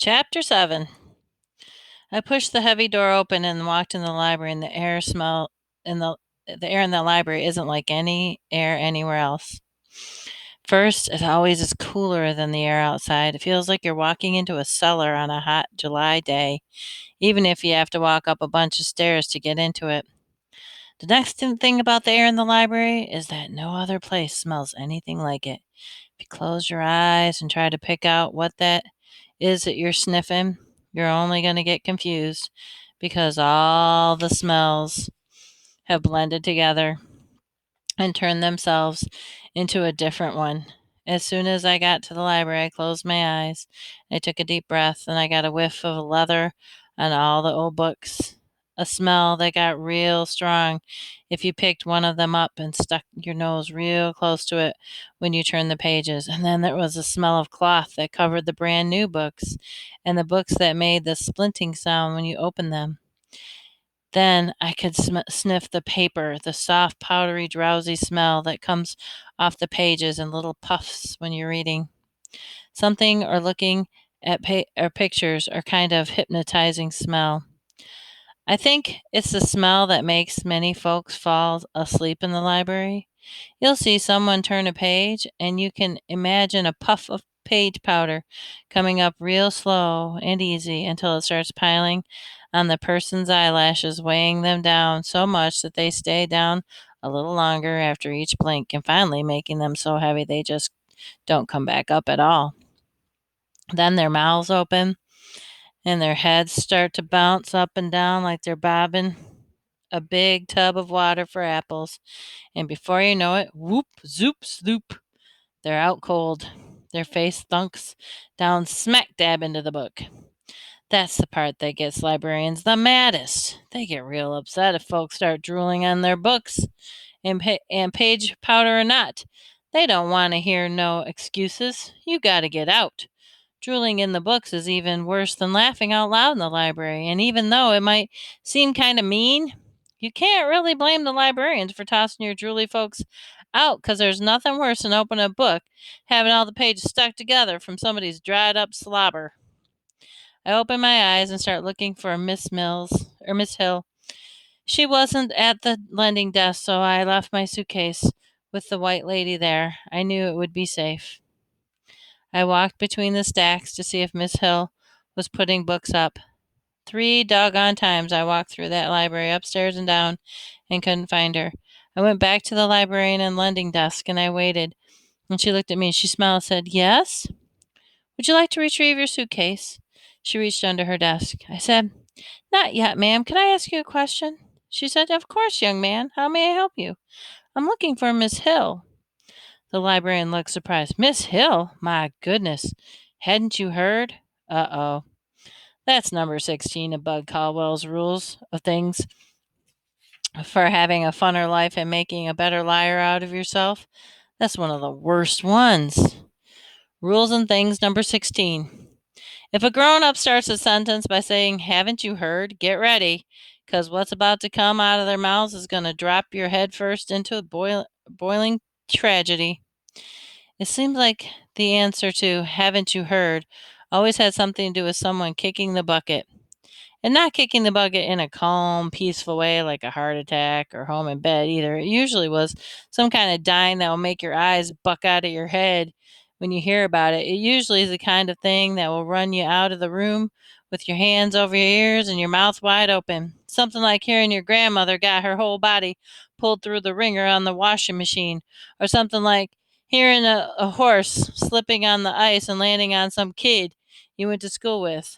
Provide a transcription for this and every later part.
Chapter 7. I pushed the heavy door open and walked in the library, and the air in the library isn't like any air anywhere else. First, it always is cooler than the air outside. It feels like you're walking into a cellar on a hot July day, even if you have to walk up a bunch of stairs to get into it. The next thing about the air in the library is that no other place smells anything like it. If you close your eyes and try to pick out what that is that you're sniffing, you're only going to get confused because all the smells have blended together and turned themselves into a different one. As soon as I got to the library, I closed my eyes. I took a deep breath and I got a whiff of leather on all the old books. A smell that got real strong if you picked one of them up and stuck your nose real close to it when you turned the pages. And then there was a smell of cloth that covered the brand new books and the books that made the splinting sound when you opened them. Then I could sniff the paper, the soft, powdery, drowsy smell that comes off the pages in little puffs when you're reading something or looking at or pictures or kind of hypnotizing smell. I think it's the smell that makes many folks fall asleep in the library. You'll see someone turn a page, and you can imagine a puff of page powder coming up real slow and easy until it starts piling on the person's eyelashes, weighing them down so much that they stay down a little longer after each blink, and finally making them so heavy they just don't come back up at all. Then their mouths open and their heads start to bounce up and down like they're bobbing a big tub of water for apples. And before you know it, whoop, zoop, sloop, they're out cold. Their face thunks down smack dab into the book. That's the part that gets librarians the maddest. They get real upset if folks start drooling on their books, and page powder or not. They don't want to hear no excuses. You got to get out. Drooling in the books is even worse than laughing out loud in the library, and even though it might seem kind of mean, you can't really blame the librarians for tossing your drooly folks out, because there's nothing worse than opening a book, having all the pages stuck together from somebody's dried up slobber. I open my eyes and start looking for Miss Mills or Miss Hill. She wasn't at the lending desk, so I left my suitcase with the white lady there. I knew it would be safe. I walked between the stacks to see if Miss Hill was putting books up. 3 doggone times I walked through that library, upstairs and down, and couldn't find her. I went back to the librarian and lending desk, and I waited. And she looked at me, and she smiled and said, "Yes? Would you like to retrieve your suitcase?" She reached under her desk. I said, "Not yet, ma'am. Can I ask you a question?" She said, "Of course, young man. How may I help you?" "I'm looking for Miss Hill." The librarian looked surprised. "Miss Hill? My goodness. Hadn't you heard?" Uh-oh. That's number 16 of Bud Caldwell's rules of things for having a funner life and making a better liar out of yourself. That's one of the worst ones. Rules and things number 16. If a grown up starts a sentence by saying, "Haven't you heard?" get ready, because what's about to come out of their mouths is going to drop your head first into boiling tragedy. It seems like the answer to "Haven't you heard?" always had something to do with someone kicking the bucket. And not kicking the bucket in a calm, peaceful way like a heart attack or home in bed either. It usually was some kind of dying that will make your eyes buck out of your head when you hear about it. It usually is the kind of thing that will run you out of the room with your hands over your ears and your mouth wide open. Something like hearing your grandmother got her whole body pulled through the wringer on the washing machine, or something like hearing a horse slipping on the ice and landing on some kid you went to school with.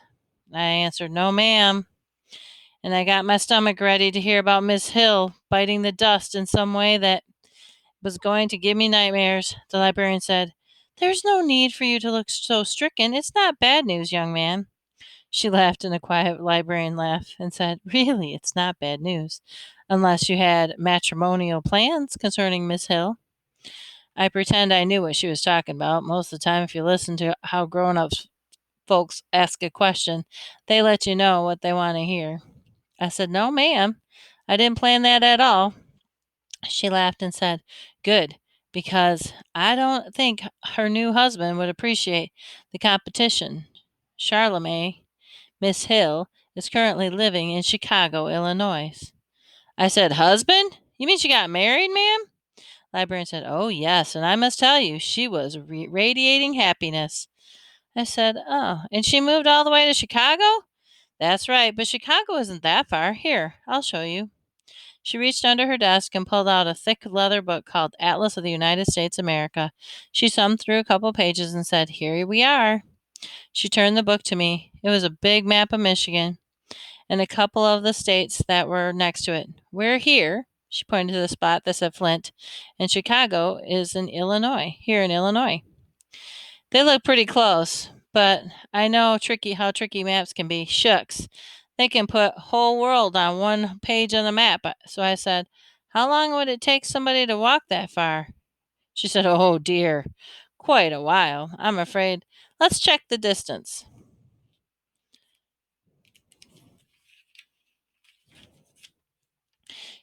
I answered, "No, ma'am." And I got my stomach ready to hear about Miss Hill biting the dust in some way that was going to give me nightmares. The librarian said, "There's no need for you to look so stricken. It's not bad news, young man." She laughed in a quiet librarian laugh and said, "Really, it's not bad news, unless you had matrimonial plans concerning Miss Hill." I pretend I knew what she was talking about. Most of the time, if you listen to how grown ups folks ask a question, they let you know what they want to hear. I said, "No, ma'am. I didn't plan that at all." She laughed and said, "Good, because I don't think her new husband would appreciate the competition." Charlemagne, Miss Hill, is currently living in Chicago, Illinois. I said, husband? You mean she got married, ma'am? Librarian said, oh, yes, and I must tell you, she was radiating happiness. I said, oh, and she moved all the way to Chicago? That's right, but Chicago isn't that far. Here, I'll show you. She reached under her desk and pulled out a thick leather book called Atlas of the United States America. She thumbed through a couple pages and said, here we are. She turned the book to me. It was a big map of Michigan and a couple of the states that were next to it. We're here. She pointed to the spot that said Flint, and Chicago is in Illinois, here in Illinois. They look pretty close, but I know how tricky maps can be. Shucks. They can put whole world on one page on the map. So I said, how long would it take somebody to walk that far? She said, oh dear, quite a while, I'm afraid. Let's check the distance.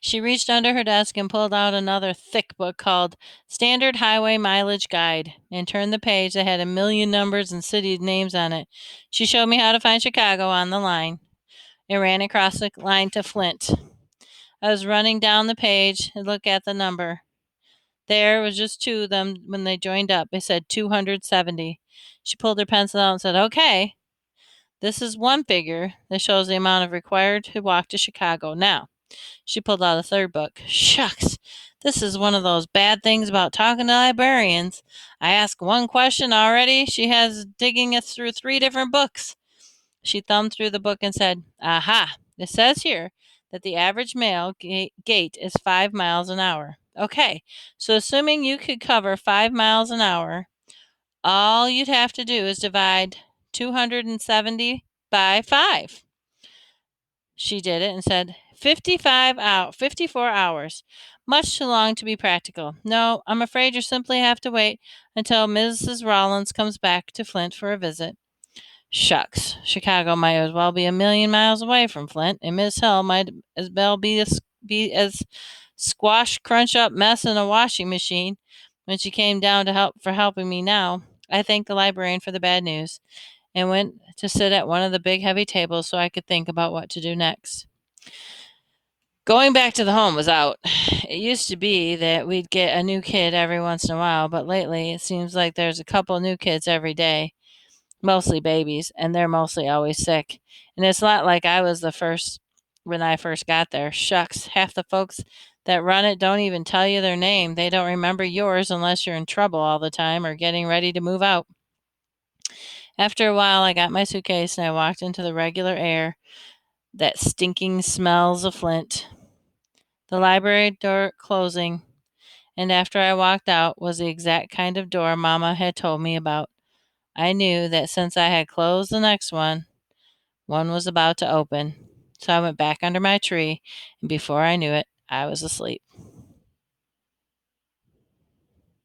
She reached under her desk and pulled out another thick book called Standard Highway Mileage Guide and turned the page that had a million numbers and city names on it. She showed me how to find Chicago on the line. It ran across the line to Flint. I was running down the page and looked at the number. There was just two of them when they joined up. It said 270. She pulled her pencil out and said, okay, this is one figure that shows the amount of required to walk to Chicago. Now, she pulled out a third book. Shucks, this is one of those bad things about talking to librarians. I ask one question already. She has digging us through 3 different books. She thumbed through the book and said, aha, it says here that the average male gait is 5 miles an hour. Okay, so assuming you could cover 5 miles an hour, all you'd have to do is divide 270 by 5. She did it and said, 54 hours. Much too long to be practical. No, I'm afraid you simply have to wait until Mrs. Rollins comes back to Flint for a visit. Shucks, Chicago might as well be a million miles away from Flint, and Miss Hill might as well be as squash crunch up mess in a washing machine. When she came down to helping me now, I thanked the librarian for the bad news and went to sit at one of the big heavy tables so I could think about what to do next. Going back to the home was out. It used to be that we'd get a new kid every once in a while, but lately it seems like there's a couple new kids every day, mostly babies, and they're mostly always sick. And it's not like I was the first when I first got there. Shucks, half the folks that run it don't even tell you their name. They don't remember yours unless you're in trouble all the time or getting ready to move out. After a while, I got my suitcase and I walked into the regular air that stinking smells of Flint. The library door closing, and after I walked out was the exact kind of door Mama had told me about. I knew that since I had closed the next one, one was about to open. So I went back under my tree, and before I knew it, I was asleep.